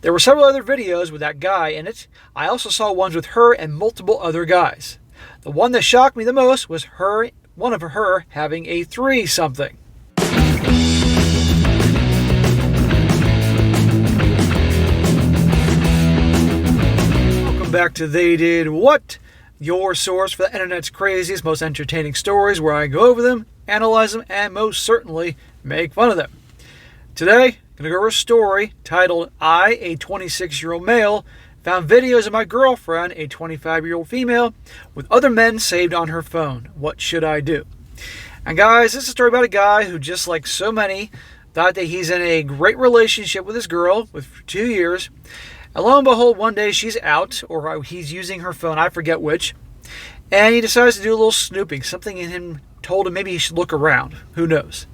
There were several other videos with that guy in it. I also saw ones with her and multiple other guys. The one that shocked me the most was one of her having a threesomething. Welcome back to They Did What? Your source for the internet's craziest, most entertaining stories, where I go over them, analyze them, and most certainly make fun of them. Today, I'm going to go over a story titled, I, a 26-year-old male, found videos of my girlfriend, a 25-year-old female, with other men saved on her phone. What should I do? And guys, this is a story about a guy who, just like so many, thought that he's in a great relationship with his girl for 2 years. And lo and behold, one day she's out, or he's using her phone, I forget which, and he decides to do a little snooping. Something in him told him maybe he should look around. Who knows?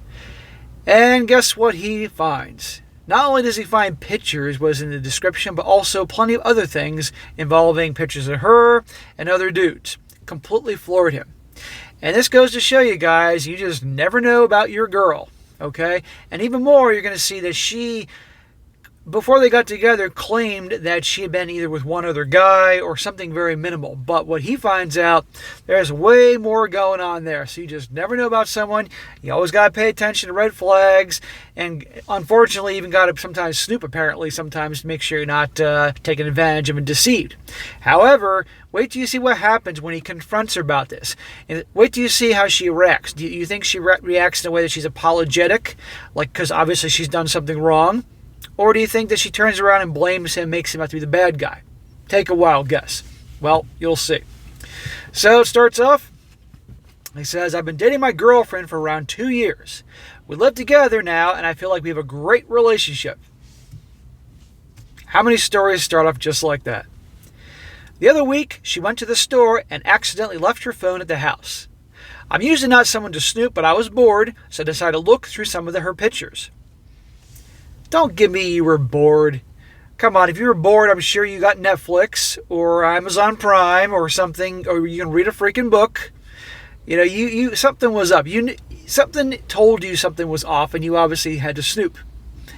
And guess what he finds? Not only does he find pictures, was in the description, but also plenty of other things involving pictures of her and other dudes. Completely floored him. And this goes to show you guys, you just never know about your girl, okay? And even more, you're going to see that she, before they got together, claimed that she had been either with one other guy or something very minimal. But what he finds out, there's way more going on there. So you just never know about someone. You always got to pay attention to red flags. And unfortunately, even got to sometimes snoop, apparently, sometimes to make sure you're not taken advantage of and deceived. However, wait till you see what happens when he confronts her about this. And wait till you see how she reacts. Do you think she reacts in a way that she's apologetic? Like, because obviously she's done something wrong? Or do you think that she turns around and blames him, makes him out to be the bad guy? Take a wild guess. Well, you'll see. So it starts off, he says, I've been dating my girlfriend for around 2 years. We live together now, and I feel like we have a great relationship. How many stories start off just like that? The other week, she went to the store and accidentally left her phone at the house. I'm usually not someone to snoop, but I was bored, so I decided to look through some of her pictures. Don't give me you were bored. Come on, if you were bored, I'm sure you got Netflix or Amazon Prime or something, or you can read a freaking book. You know, you something was up. Something told you something was off, and you obviously had to snoop.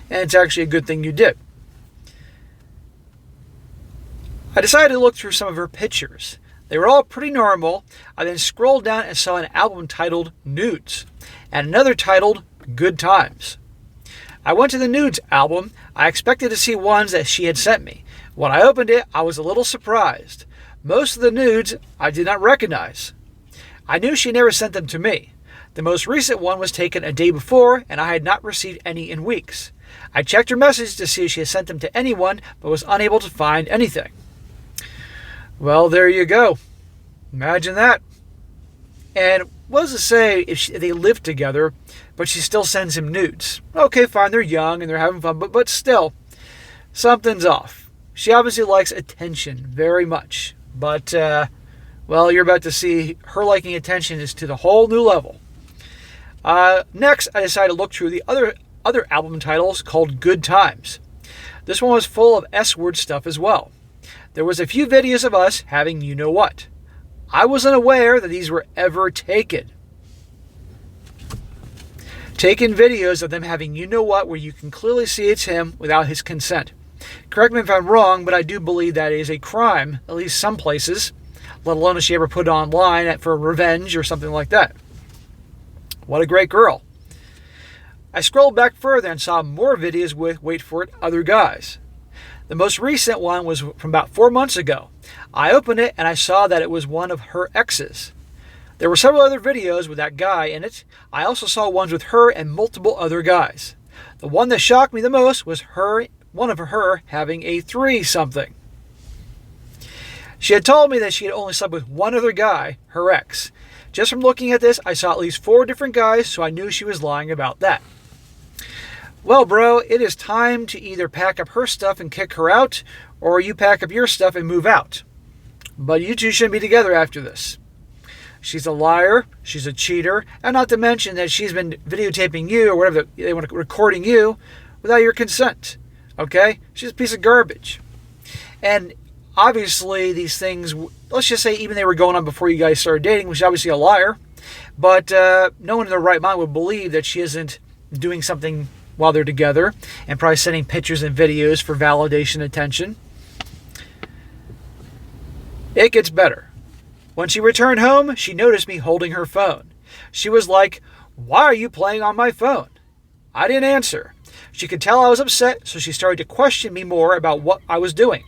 And it's actually a good thing you did. I decided to look through some of her pictures. They were all pretty normal. I then scrolled down and saw an album titled Nudes and another titled Good Times. I went to the Nudes album. I expected to see ones that she had sent me. When I opened it, I was a little surprised. Most of the nudes I did not recognize. I knew she never sent them to me. The most recent one was taken a day before, and I had not received any in weeks. I checked her message to see if she had sent them to anyone, but was unable to find anything. Well, there you go. Imagine that. And what does it say if they live together, but she still sends him nudes? Okay, fine, they're young and they're having fun, but still, something's off. She obviously likes attention very much. But, well, you're about to see her liking attention is to the whole new level. Next, I decided to look through the other album titles called Good Times. This one was full of S-word stuff as well. There was a few videos of us having you-know-what. I wasn't aware that these were ever taken. Taken videos of them having you-know-what where you can clearly see it's him without his consent. Correct me if I'm wrong, but I do believe that is a crime, at least some places, let alone if she ever put it online for revenge or something like that. What a great girl. I scrolled back further and saw more videos with, wait for it, other guys. The most recent one was from about 4 months ago. I opened it and I saw that it was one of her exes. There were several other videos with that guy in it. I also saw ones with her and multiple other guys. The one that shocked me the most was one of her having a threesomething. She had told me that she had only slept with one other guy, her ex. Just from looking at this, I saw at least 4 different guys, so I knew she was lying about that. Well, bro, it is time to either pack up her stuff and kick her out, or you pack up your stuff and move out. But you two shouldn't be together after this. She's a liar, she's a cheater, and not to mention that she's been videotaping you, or whatever they want to, recording you, without your consent. Okay? She's a piece of garbage. And obviously these things, let's just say even they were going on before you guys started dating, which is obviously a liar, but no one in their right mind would believe that she isn't doing something while they're together and probably sending pictures and videos for validation and attention. It gets better. When she returned home, she noticed me holding her phone. She was like, "Why are you playing on my phone?" I didn't answer. She could tell I was upset, so she started to question me more about what I was doing.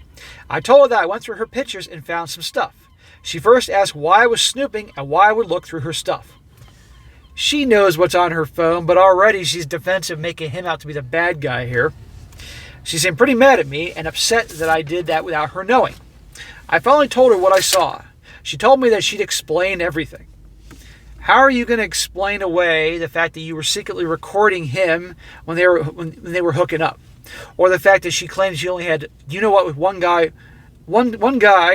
I told her that I went through her pictures and found some stuff. She first asked why I was snooping and why I would look through her stuff. She knows what's on her phone, but already she's defensive, making him out to be the bad guy here. She seemed pretty mad at me and upset that I did that without her knowing. I finally told her what I saw. She told me that she'd explain everything. How are you going to explain away the fact that you were secretly recording him when they were hooking up? Or the fact that she claims she only had, with one guy,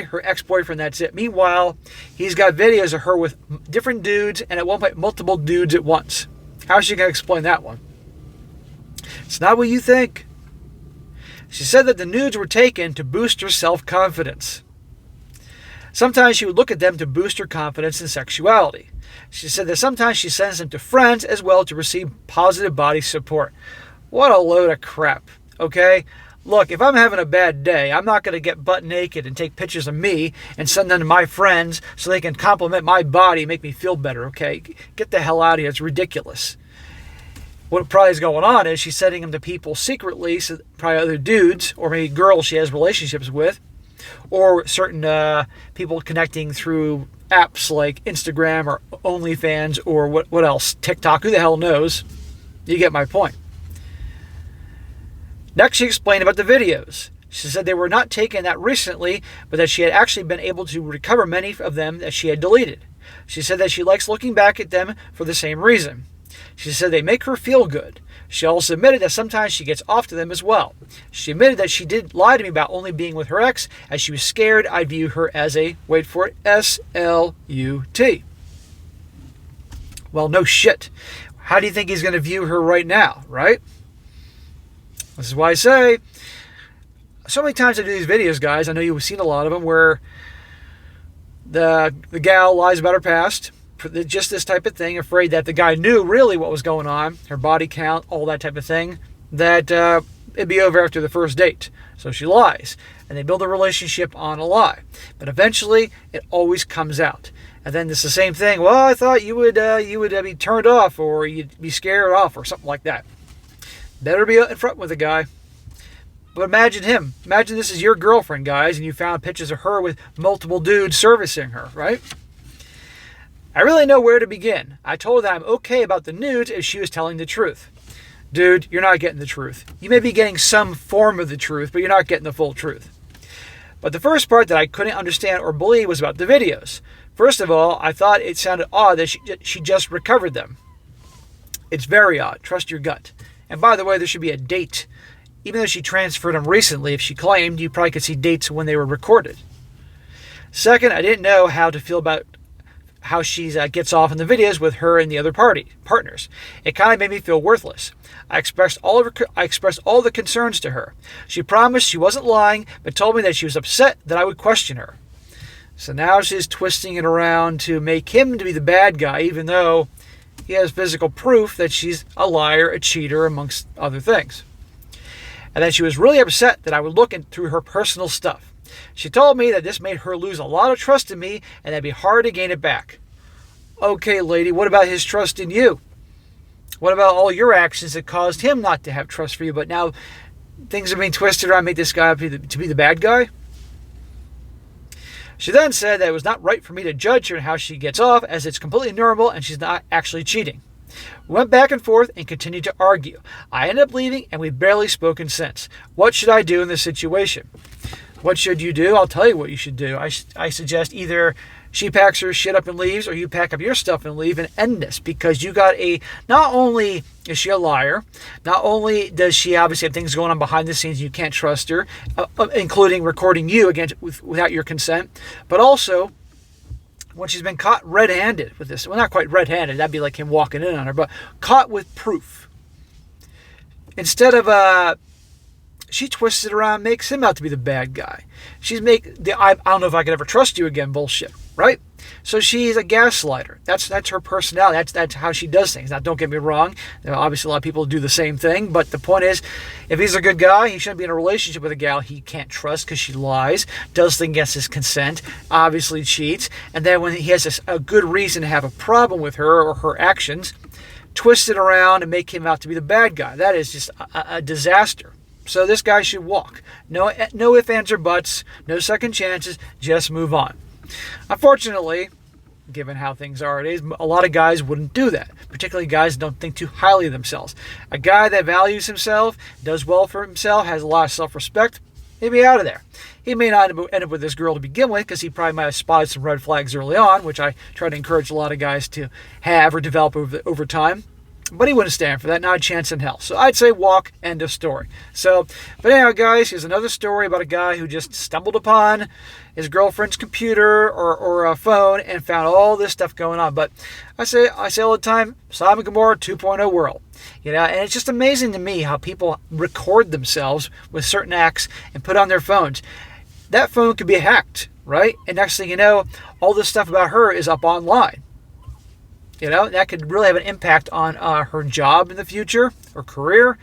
her ex-boyfriend, that's it. Meanwhile, he's got videos of her with different dudes and at one point multiple dudes at once. How's she going to explain that one? It's not what you think. She said that the nudes were taken to boost her self-confidence. Sometimes she would look at them to boost her confidence in sexuality. She said that sometimes she sends them to friends as well to receive positive body support. What a load of crap, okay? Look, if I'm having a bad day, I'm not going to get butt naked and take pictures of me and send them to my friends so they can compliment my body and make me feel better, okay? Get the hell out of here. It's ridiculous. What probably is going on is she's sending them to people secretly, so probably other dudes or maybe girls she has relationships with, or certain people connecting through apps like Instagram or OnlyFans or what else? TikTok, who the hell knows? You get my point. Next, she explained about the videos. She said they were not taken that recently, but that she had actually been able to recover many of them that she had deleted. She said that she likes looking back at them for the same reason. She said they make her feel good. She also admitted that sometimes she gets off to them as well. She admitted that she did lie to me about only being with her ex, as she was scared I'd view her as a, wait for it, SLUT. Well, no shit. How do you think he's going to view her right now, right? This is why I say, so many times I do these videos, guys, I know you've seen a lot of them, where the gal lies about her past, just this type of thing, afraid that the guy knew really what was going on, her body count, all that type of thing, that it'd be over after the first date. So she lies, and they build a relationship on a lie. But eventually, it always comes out. And then it's the same thing. Well, I thought you would be turned off, or you'd be scared off, or something like that. Better be in front with the guy. But imagine him. Imagine this is your girlfriend, guys, and you found pictures of her with multiple dudes servicing her, right? I really know where to begin. I told her that I'm okay about the nudes if she was telling the truth. Dude, you're not getting the truth. You may be getting some form of the truth, but you're not getting the full truth. But the first part that I couldn't understand or believe was about the videos. First of all, I thought it sounded odd that she just recovered them. It's very odd. Trust your gut. And by the way, there should be a date. Even though she transferred them recently, if she claimed, you probably could see dates when they were recorded. Second, I didn't know how to feel about how she gets off in the videos with her and the other partners. It kind of made me feel worthless. I expressed all the concerns to her. She promised she wasn't lying, but told me that she was upset that I would question her. So now she's twisting it around to make him to be the bad guy, even though he has physical proof that she's a liar, a cheater, amongst other things. And that she was really upset that I would look through her personal stuff. She told me that this made her lose a lot of trust in me and that'd be hard to gain it back. Okay, lady, what about his trust in you? What about all your actions that caused him not to have trust for you, but now things are being twisted around to make this guy to be the bad guy? She then said that it was not right for me to judge her and how she gets off, as it's completely normal and she's not actually cheating. We went back and forth and continued to argue. I ended up leaving and we've barely spoken since. What should I do in this situation? What should you do? I'll tell you what you should do. I suggest either she packs her shit up and leaves, or you pack up your stuff and leave and end this, because you got not only is she a liar, not only does she obviously have things going on behind the scenes and you can't trust her, including recording you again without your consent, but also when she's been caught red-handed with this, well, not quite red-handed, that'd be like him walking in on her, but caught with proof. Instead of she twists it around, makes him out to be the bad guy. She's I don't know if I could ever trust you again bullshit, right? So she's a gaslighter. That's her personality. That's how she does things. Now, don't get me wrong. Obviously, a lot of people do the same thing. But the point is, if he's a good guy, he shouldn't be in a relationship with a gal he can't trust because she lies, does things against his consent, obviously cheats. And then when he has a good reason to have a problem with her or her actions, twist it around and make him out to be the bad guy. That is just a disaster. So this guy should walk. No ifs, ands, or buts. No second chances. Just move on. Unfortunately, given how things are nowadays, a lot of guys wouldn't do that. Particularly guys that don't think too highly of themselves. A guy that values himself, does well for himself, has a lot of self-respect, he'd be out of there. He may not end up with this girl to begin with because he probably might have spotted some red flags early on, which I try to encourage a lot of guys to have or develop over time. But he wouldn't stand for that, not a chance in hell. So I'd say walk, end of story. But anyhow, guys, here's another story about a guy who just stumbled upon his girlfriend's computer or a phone and found all this stuff going on. But I say all the time, Sodom and Gomorrah 2.0 world. And it's just amazing to me how people record themselves with certain acts and put on their phones. That phone could be hacked, right? And next thing you know, all this stuff about her is up online. That could really have an impact on her job in the future, her career,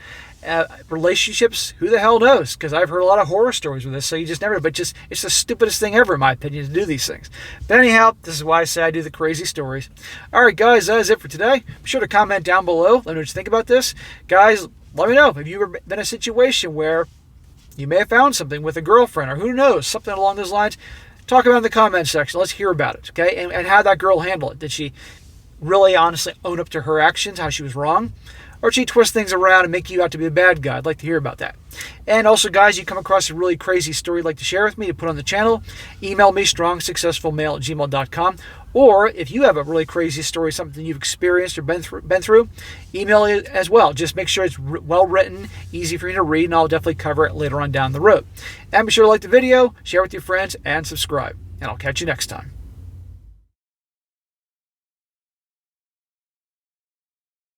relationships. Who the hell knows? Because I've heard a lot of horror stories with this, so you just never know. But it's the stupidest thing ever, in my opinion, to do these things. But anyhow, this is why I say I do the crazy stories. All right, guys, that is it for today. Be sure to comment down below. Let me know what you think about this. Guys, let me know. Have you ever been in a situation where you may have found something with a girlfriend, or who knows, something along those lines? Talk about it in the comment section. Let's hear about it, okay? And how that girl handled it. Did she really honestly own up to her actions, how she was wrong? Or did she twist things around and make you out to be the bad guy? I'd like to hear about that. And also, guys, you come across a really crazy story you'd like to share with me to put on the channel, email me, strongsuccessfulmale@gmail.com. Or if you have a really crazy story, something you've experienced or been through, email it as well. Just make sure it's well written, easy for you to read, and I'll definitely cover it later on down the road. And be sure to like the video, share with your friends, and subscribe. And I'll catch you next time.